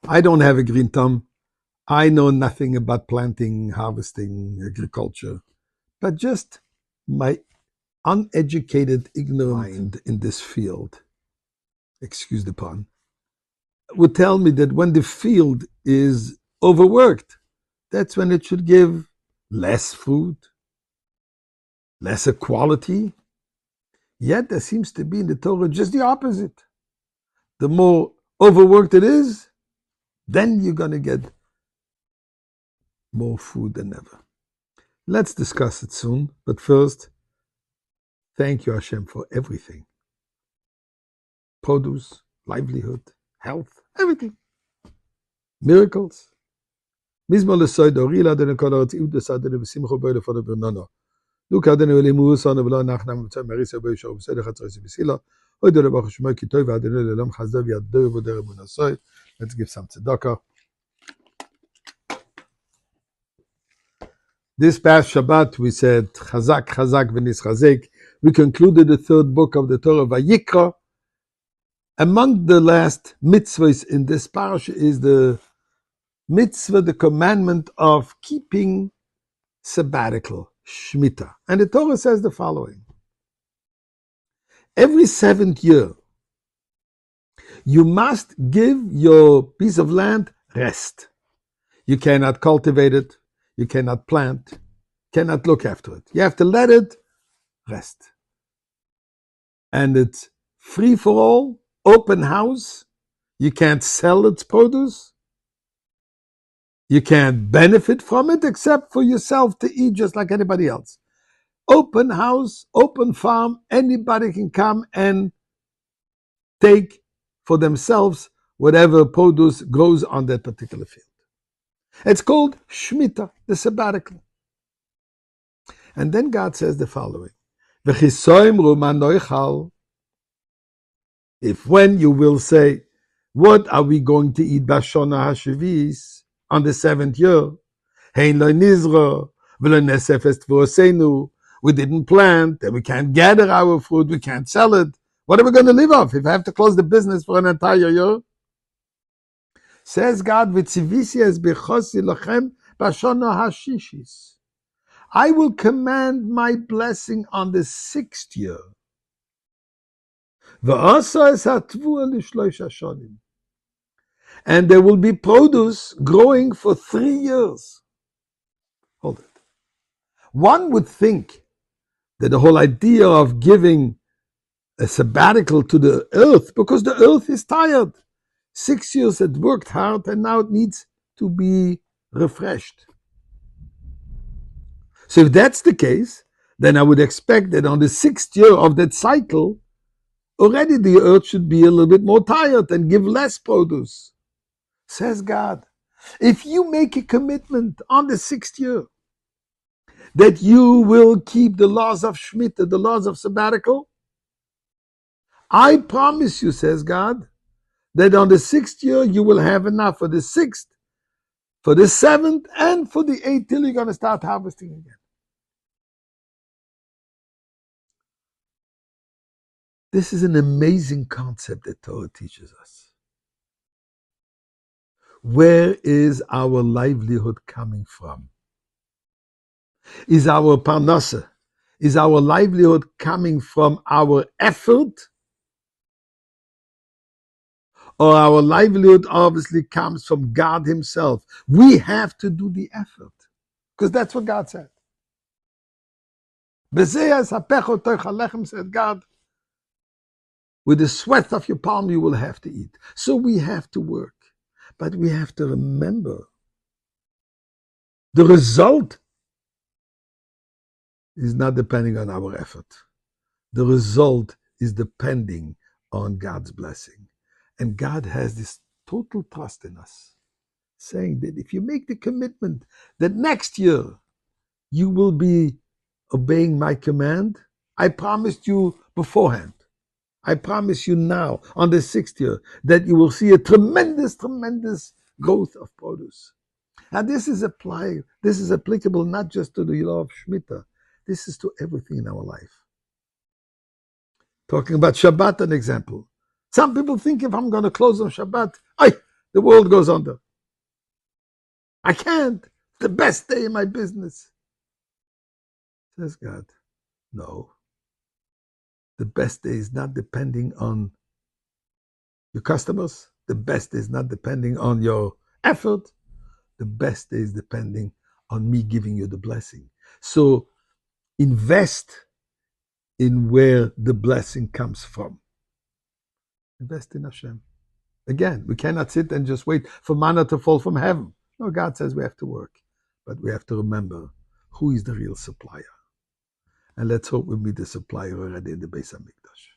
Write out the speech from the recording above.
I don't have a green thumb. I know nothing about planting, harvesting, agriculture, but just my uneducated, ignorant mind in this field, excuse the pun, would tell me that when the field is overworked, that's when it should give less food, lesser quality. Yet there seems to be in the Torah just the opposite. The more overworked it is, then you're going to get more food than ever. Let's discuss it soon, but first, thank you, Hashem, for everything. Produce, livelihood, health, everything. Miracles. Mizmor lesoid orila den kolorat iud desadene besimcho boyle for the benono. Look at the limus on the vla nachnam mit marisa boy show besed khatris besila. Oid le bach shma ki toy va den le lam khazdav yad der vo der munasoy. Let's give some tzedakah. This past Shabbat we said chazak chazak v'nis chazek. We concluded the third book of the Torah Vayikra. Among the last mitzvahs in this parasha is the mitzvah, the commandment of keeping sabbatical, Shemitah. And the Torah says the following. Every 7th year, you must give your piece of land rest. You cannot cultivate it, you cannot plant, cannot look after it. You have to let it rest. And it's free for all, open house. You can't sell its produce. You can't benefit from it except for yourself to eat just like anybody else. Open house, open farm, anybody can come and take for themselves whatever produce grows on that particular field. It's called Shemitah, the sabbatical. And then God says the following. If when you will say, what are we going to eat Bashona Hashavis on the 7th year? We didn't plant, and we can't gather our food, we can't sell it. What are we going to live off if I have to close the business for an entire year? Says God, I will command my blessing on the 6th year. And there will be produce growing for 3 years. Hold it. One would think that the whole idea of giving a sabbatical to the earth, because the earth is tired. 6 years it worked hard and now it needs to be refreshed. So if that's the case, then I would expect that on the 6th year of that cycle, already the earth should be a little bit more tired and give less produce. Says God, if you make a commitment on the 6th year that you will keep the laws of Shemitah, the laws of sabbatical, I promise you, says God, that on the 6th year you will have enough for the 6th, for the 7th, and for the 8th till you're going to start harvesting again. This is an amazing concept that Torah teaches us. Where is our livelihood coming from? Is our parnasa, is our livelihood coming from our effort? Or our livelihood obviously comes from God himself. We have to do the effort. Because that's what God said. Said God, with the sweat of your palm you will have to eat. So we have to work. But we have to remember the result is not depending on our effort. The result is depending on God's blessing. And God has this total trust in us, saying that if you make the commitment that next year you will be obeying my command, I promised you beforehand. I promise you now, on the 6th year, that you will see a tremendous, tremendous growth of produce. Now this is applicable not just to the law of Shemitah. This is to everything in our life. Talking about Shabbat, an example. Some people think if I'm going to close on Shabbat, The world goes under. I can't. The best day in my business. Says God, no. The best day is not depending on your customers. The best day is not depending on your effort. The best day is depending on me giving you the blessing. So invest in where the blessing comes from. Invest in Hashem. Again, we cannot sit and just wait for manna to fall from heaven. No, God says we have to work. But we have to remember who is the real supplier. And let's hope we meet the supplier already in the Beis HaMikdash.